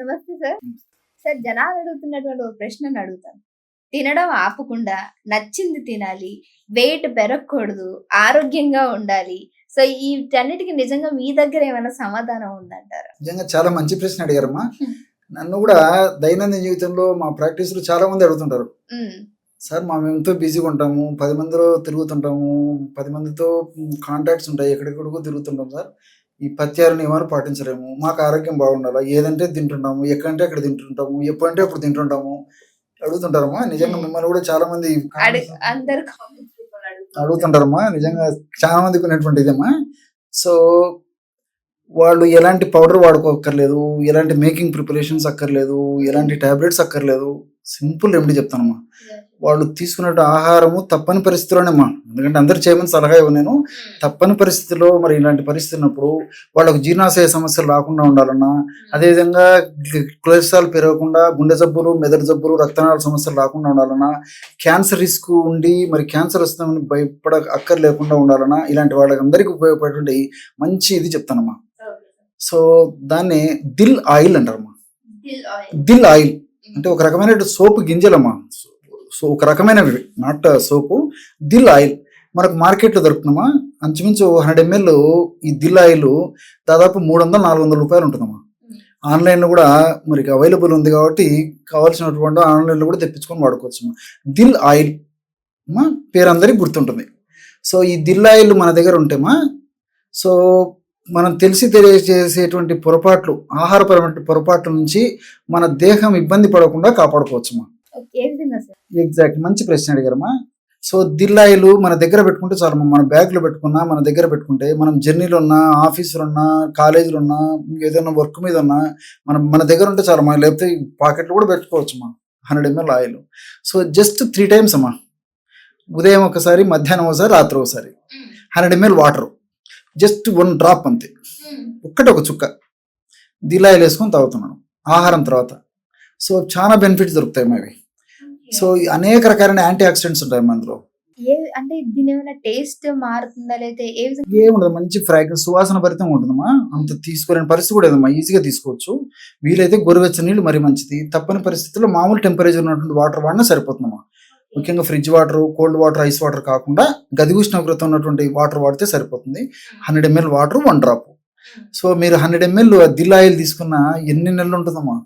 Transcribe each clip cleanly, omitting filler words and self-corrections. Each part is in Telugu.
నమస్తే సార్. సార్ జనాలు అడుగుతున్నటువంటి ఒక ప్రశ్నను అడుగుతాను. తినడం ఆపకుండా నచ్చింది తినాలి, వెయిట్ పెరగకూడదు, ఆరోగ్యంగా ఉండాలి. సో వీటన్నిటికి నిజంగా మీ దగ్గర ఏమైనా సమాధానం ఉందంటారా? నిజంగా చాలా మంచి ప్రశ్న అడిగారమ్మా. నన్ను కూడా దైనందిన జీవితంలో మా ప్రాక్టీస్లో చాలా మంది అడుగుతుంటారు. సార్ మేము ఎంతో బిజీగా ఉంటాము, 10 మందిలో తిరుగుతుంటాము, 10 మందితో కాంటాక్ట్స్ ఉంటాయి, ఎక్కడెక్కడికో తిరుగుతుంటాం సార్. ఈ పత్యాలు నియమాలు పాటించలేము, మాకు ఆరోగ్యం బాగుండాలా, ఏదంటే తింటుంటాము, ఎక్కడంటే అక్కడ తింటుంటాము, ఎప్పుడంటే అప్పుడు తింటుంటాము అడుగుతుంటారమ్మా. నిజంగా మిమ్మల్ని కూడా చాలా మంది అడుగుతుంటారమ్మా. నిజంగా చాలా మందికి ఉన్నటువంటి ఇదేమ్మా. సో వాళ్ళు ఎలాంటి పౌడర్ వాడుకోక్కర్లేదు, ఎలాంటి మేకింగ్ ప్రిపరేషన్స్ అక్కర్లేదు, ఎలాంటి టాబ్లెట్స్ అక్కర్లేదు. సింపుల్ రెమెడీ చెప్తానమ్మా. వాళ్ళు తీసుకునే ఆహారము తప్పని పరిస్థితిలోనేమ్మా, ఎందుకంటే అందరు చేయమని సలహా ఇవ్వను నేను. తప్పని పరిస్థితిలో మరి ఇలాంటి పరిస్థితి ఉన్నప్పుడు వాళ్ళకు జీర్ణాశయ సమస్యలు రాకుండా ఉండాలన్నా, అదేవిధంగా కొలెస్ట్రాల్ పెరగకుండా, గుండె జబ్బులు, మెదడు జబ్బులు, రక్తనాళ సమస్యలు రాకుండా ఉండాలన్నా, క్యాన్సర్ రిస్క్ ఉండి మరి క్యాన్సర్ వస్తుందని భయపడ అక్కర్ లేకుండా ఉండాలన్నా, ఇలాంటి వాళ్ళకి అందరికీ ఉపయోగపడేటువంటి మంచి ఇది చెప్తానమ్మా. సో దాన్ని దిల్ ఆయిల్ అంటారమ్మా. దిల్ ఆయిల్ అంటే ఒక రకమైన సోపు గింజలమ్మా. సో ఒక రకమైన నాట్ సోపు, దిల్ ఆయిల్ మనకు మార్కెట్లో దొరుకుతుందమ్మా. అంచుమించు 100 ml ఈ దిల్ ఆయిల్ దాదాపు 300-400 రూపాయలు ఉంటుందమ్మా. ఆన్లైన్లో కూడా మరి అవైలబుల్ ఉంది కాబట్టి కావాల్సినటువంటి ఆన్లైన్లో కూడా తెప్పించుకొని వాడుకోవచ్చు. దిల్ ఆయిల్ అమ్మా పేరు అందరికీ గుర్తుంటుంది. సో ఈ దిల్ ఆయిల్ మన దగ్గర ఉంటేమా, సో మనం తెలియజేసేటువంటి పొరపాట్లు, ఆహారపరమైన పొరపాట్ల నుంచి మన దేహం ఇబ్బంది పడకుండా కాపాడుకోవచ్చుమా. ఎగ్జాక్ట్, మంచి ప్రశ్న అడిగారమ్మా. సో దిల్ ఆయిల్ మన దగ్గర పెట్టుకుంటే చాలు, మన బ్యాగ్లో పెట్టుకున్నా, మన దగ్గర పెట్టుకుంటే మనం జర్నీలో ఉన్నా, ఆఫీసులో ఉన్నా, కాలేజీలో ఉన్నా, ఏదైనా వర్క్ మీద ఉన్నా మన దగ్గర ఉంటే చాలు మా. లేకపోతే పాకెట్లో కూడా పెట్టుకోవచ్చుమా 100 ml oil. So just 3 times అమ్మా. ఉదయం ఒకసారి, మధ్యాహ్నం ఒకసారి, రాత్రి ఒకసారి. 100 ml వాటర్, జస్ట్ 1 డ్రాప్ అంతే, ఒక చుక్క దిల్ ఆయిల్ వేసుకొని తాగుతున్నాను ఆహారం తర్వాత. సో చాలా బెనిఫిట్స్ దొరుకుతాయి మావి. సో అనేక రకాలైన యాంటీ ఆక్సిడెంట్స్ ఉంటాయి అందులో. అంటే దీని ఏమైనా టేస్ట్ మారుతుందా లేదా? ఏముండదు, మంచి ఫ్రాగ్రెన్స్, సువాసన భరితంగా ఉంటుందమ్మా. అంత తీసుకోలేని పరిస్థితి కూడా ఏదమ్మా, ఈజీగా తీసుకోవచ్చు. వీలైతే గోరువెచ్చని నీళ్ళు మరి మంచిది. తప్పని పరిస్థితుల్లో మామూలు టెంపరేచర్ ఉన్నటువంటి వాటర్ వాడినా సరిపోతుందమ్మా. ముఖ్యంగా fridge water, cold water, ice water కాకుండా గది ఉష్ణోగ్రత ఉన్నటువంటి వాటర్ వాడితే సరిపోతుంది. 100 ml వాటర్, 1 డ్రాప్. సో మీరు 100 ml దిల్ ఆయిల్ తీసుకున్న ఎన్ని నెలలు ఉంటుందమ్మా?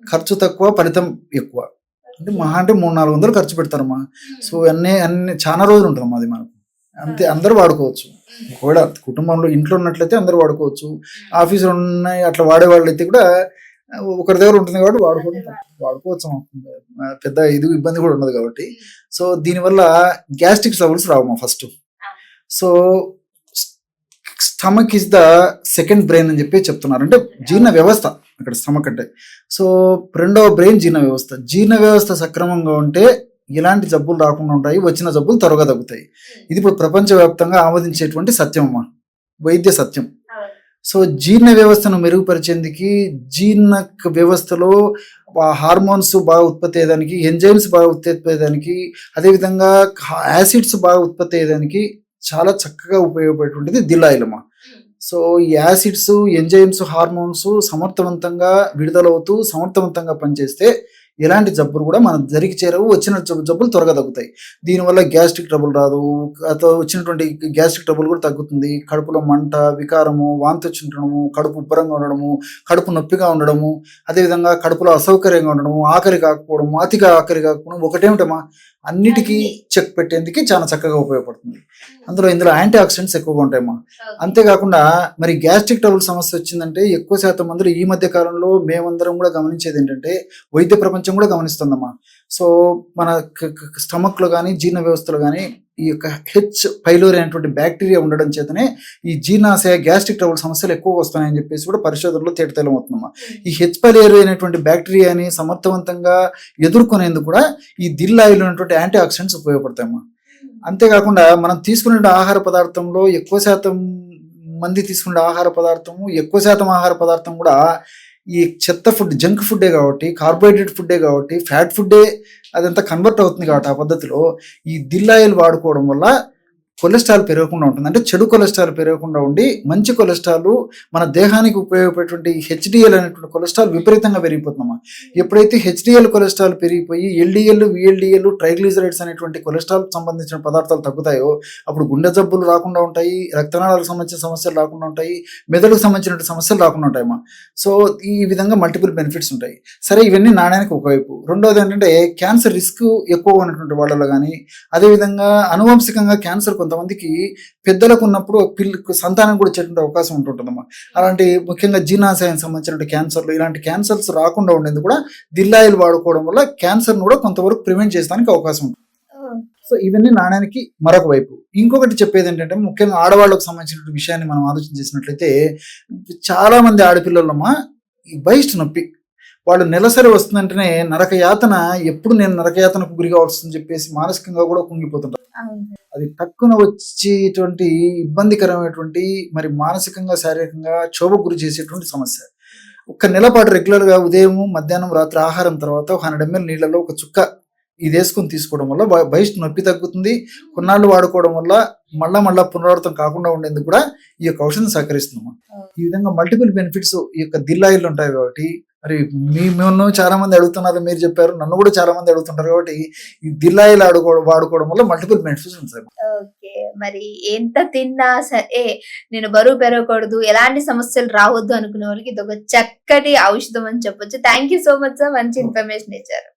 ఖర్చు తక్కువ, ఫలితం ఎక్కువ. అంటే మహా అంటే 300-400 ఖర్చు పెడతారమ్మా. సో అన్నీ చాలా రోజులు ఉంటుందమ్మా అది మనకు. అంతే, అందరూ వాడుకోవచ్చు. ఒకవేళ కుటుంబంలో ఇంట్లో ఉన్నట్లయితే అందరూ వాడుకోవచ్చు. ఆఫీసులో ఉన్నాయి అట్లా వాడేవాళ్ళు అయితే కూడా ఒకరి దగ్గర ఉంటుంది కాబట్టి వాడుకోవచ్చు. పెద్ద ఇబ్బంది కూడా ఉండదు కాబట్టి. సో దీనివల్ల గ్యాస్ట్రిక్ ట్రబుల్స్ రావమ్మా first. So stomach is the second brain అని చెప్పి చెప్తున్నారు. అంటే జీర్ణ వ్యవస్థ అక్కడ స్టమక్ అంటే. సో రెండవ బ్రెయిన్ జీర్ణ వ్యవస్థ. జీర్ణ వ్యవస్థ సక్రమంగా ఉంటే ఎలాంటి జబ్బులు రాకుండా ఉంటాయి, వచ్చిన జబ్బులు త్వరగా తగ్గుతాయి. ఇది ఇప్పుడు ప్రపంచవ్యాప్తంగా ఆమోదించేటువంటి సత్యం అమ్మా, వైద్య సత్యం. సో జీర్ణ వ్యవస్థను మెరుగుపరిచేందుకు, జీర్ణ వ్యవస్థలో హార్మోన్స్ బాగా ఉత్పత్తి అయ్యేదానికి, ఎంజైమ్స్ బాగా ఉత్పత్తి అయ్యేదానికి, అదేవిధంగా యాసిడ్స్ బాగా ఉత్పత్తి అయ్యేదానికి చాలా చక్కగా ఉపయోగపడేటువంటిది దిల్ ఆయిల్ అమ్మా. సో ఈ యాసిడ్స్, ఎంజైమ్స్, హార్మోన్స్ సమర్థవంతంగా విడుదలవుతూ సమర్థవంతంగా పనిచేస్తే ఎలాంటి జబ్బులు కూడా మన దరికి చేరవు, వచ్చిన జబ్బులు త్వరగా తగ్గుతాయి. దీనివల్ల గ్యాస్ట్రిక్ ట్రబుల్ రాదు, వచ్చినటువంటి గ్యాస్ట్రిక్ ట్రబుల్ కూడా తగ్గుతుంది. కడుపులో మంట, వికారము, వాంతి వచ్చిండడము, కడుపు ఉబ్బరంగా ఉండడము, కడుపు నొప్పిగా ఉండడము, అదేవిధంగా కడుపులో అసౌకర్యంగా ఉండడము, ఆకలి కాకపోవడము, అతిగా ఆకలి కాకపోవడం, ఒకటేమిటమ్మా అన్నిటికీ చెక్ పెట్టేందుకు చాలా చక్కగా ఉపయోగపడుతుంది. ఇందులో యాంటీ ఆక్సిడెంట్స్ ఎక్కువగా ఉంటాయమ్మా. అంతేకాకుండా మరి గ్యాస్ట్రిక్ ట్రబుల్ సమస్య వచ్చిందంటే ఎక్కువ శాతం మందులు ఈ మధ్య కాలంలో మేమందరం కూడా గమనించేది ఏంటంటే, వైద్య ప్రపంచం కూడా గమనిస్తుందమ్మా. సో మన స్టమక్లో కానీ, జీర్ణ వ్యవస్థలో కానీ ఈ యొక్క హెచ్ పైలోరి అనేటువంటి బ్యాక్టీరియా ఉండడం చేతనే ఈ జీర్ణాశయ, గ్యాస్ట్రిక్ ట్రబుల్ సమస్యలు ఎక్కువగా వస్తున్నాయని చెప్పేసి కూడా పరిశోధనలో తేటతెల్లం అవుతుందమ్మా. ఈ హెచ్ పైలోరి అనేటువంటి బ్యాక్టీరియాని సమర్థవంతంగా ఎదుర్కొనేందుకు కూడా ఈ దిల్ ఆయిల్ అనేటువంటి యాంటీ ఆక్సిడెంట్స్ ఉపయోగపడతాయమ్మా. అంతేకాకుండా మనం తీసుకునే ఆహార పదార్థంలో ఎక్కువ శాతం మంది తీసుకునే ఆహార పదార్థము, ఎక్కువ శాతం ఆహార పదార్థం కూడా ఈ చెత్త ఫుడ్, జంక్ ఫుడ్డే కాబట్టి, కార్బోహైడ్రేట్ ఫుడ్డే కాబట్టి, ఫ్యాట్ ఫుడ్డే అదంతా కన్వర్ట్ అవుతుంది కాబట్టి ఆ పద్ధతిలో ఈ దిల్ ఆయిల్ వాడుకోవడం వల్ల కొలెస్ట్రాల్ పెరగకుండా ఉంటుంది. అంటే చెడు కొలెస్ట్రాల్ పెరగకుండా ఉండి మంచి కొలెస్ట్రాల్ మన దేహానికి ఉపయోగపడేటువంటి హెచ్డిఎల్ అనేటువంటి కొలెస్ట్రాల్ విపరీతంగా పెరిగిపోతుందమ్మా. ఎప్పుడైతే హెచ్డిఎల్ కొలెస్ట్రాల్ పెరిగిపోయి ఎల్డిఎల్, విఎల్డిఎల్, ట్రైగ్లిజరైడ్స్ అనేటువంటి కొలెస్ట్రాల్ సంబంధించిన పదార్థాలు తగ్గుతాయో అప్పుడు గుండె జబ్బులు రాకుండా ఉంటాయి, రక్తనాళాలకు సంబంధించిన సమస్యలు రాకుండా ఉంటాయి, మెదడుకు సంబంధించిన సమస్యలు రాకుండా ఉంటాయమ్మా. సో ఈ విధంగా మల్టిపుల్ బెనిఫిట్స్ ఉంటాయి. సరే, ఇవన్నీ నాణ్యానికి ఒకవైపు. రెండోది ఏంటంటే క్యాన్సర్ రిస్క్ ఎక్కువ ఉన్నటువంటి వాళ్ళలో కానీ, అదేవిధంగా అనువంశికంగా క్యాన్సర్ కొంతమందికి పెద్దలకు ఉన్నప్పుడు సంతానం కూడా వచ్చేటువంటి అవకాశం ఉంటుందమ్మా. అలాంటి ముఖ్యంగా జీర్ణాశయానికి సంబంధించిన క్యాన్సర్లు, ఇలాంటి క్యాన్సర్స్ రాకుండా ఉండేందుకు కూడా దిల్లాయిలు వాడుకోవడం వల్ల క్యాన్సర్ను కూడా కొంతవరకు ప్రివెంట్ చేయడానికి అవకాశం ఉంటుంది. సో ఇవన్నీ నాణ్యానికి మరొక వైపు. ఇంకొకటి చెప్పేది ఏంటంటే ముఖ్యంగా ఆడవాళ్ళకు సంబంధించిన విషయాన్ని మనం ఆలోచన చేసినట్లయితే చాలా మంది ఆడపిల్లలమ్మా ఈ బహిష్టు నొప్పి, వాళ్ళు నెలసరి వస్తుందంటేనే నరకయాతన, ఎప్పుడు నేను నరకయాతనకు గురి కావాల్సిందని చెప్పేసి మానసికంగా కూడా కుంగిపోతుంటారు. అది తక్కువ వచ్చేటువంటి ఇబ్బందికరమైనటువంటి, మరి మానసికంగా శారీరకంగా క్షోభకు గురి చేసేటువంటి సమస్య. ఒక నెల పాటు రెగ్యులర్గా ఉదయం, మధ్యాహ్నం, రాత్రి ఆహారం తర్వాత 100 ml నీళ్ళలో ఒక చుక్క ఇది వేసుకొని తీసుకోవడం వల్ల బహిష్టు నొప్పి తగ్గుతుంది. కొన్నాళ్ళు వాడుకోవడం వల్ల మళ్ళా పునరావృతం కాకుండా ఉండేందుకు కూడా ఈ యొక్క ఔషధం సహకరిస్తున్నాం. ఈ విధంగా మల్టిపుల్ బెనిఫిట్స్ ఈ యొక్క దిల్లాయిలు ఉంటాయి. కాబట్టి మరి మేము చాలా మంది అడుగుతున్నారు, మీరు చెప్పారు, నన్ను కూడా చాలా మంది అడుగుతుంటారు. కాబట్టి ఈ దిల్లాయిలు వాడుకోవడం వల్ల మల్టిపుల్ బెనిఫిట్స్ ఉంటాయి. ఓకే, మరి ఎంత తిన్నా సరే నేను బరువు పెరగకూడదు, ఎలాంటి సమస్యలు రావద్దు అనుకునే వాళ్ళకి ఇది ఒక చక్కటి ఔషధం అని చెప్పొచ్చు. Thank you so much sir, మంచి ఇన్ఫర్మేషన్ ఇచ్చారు.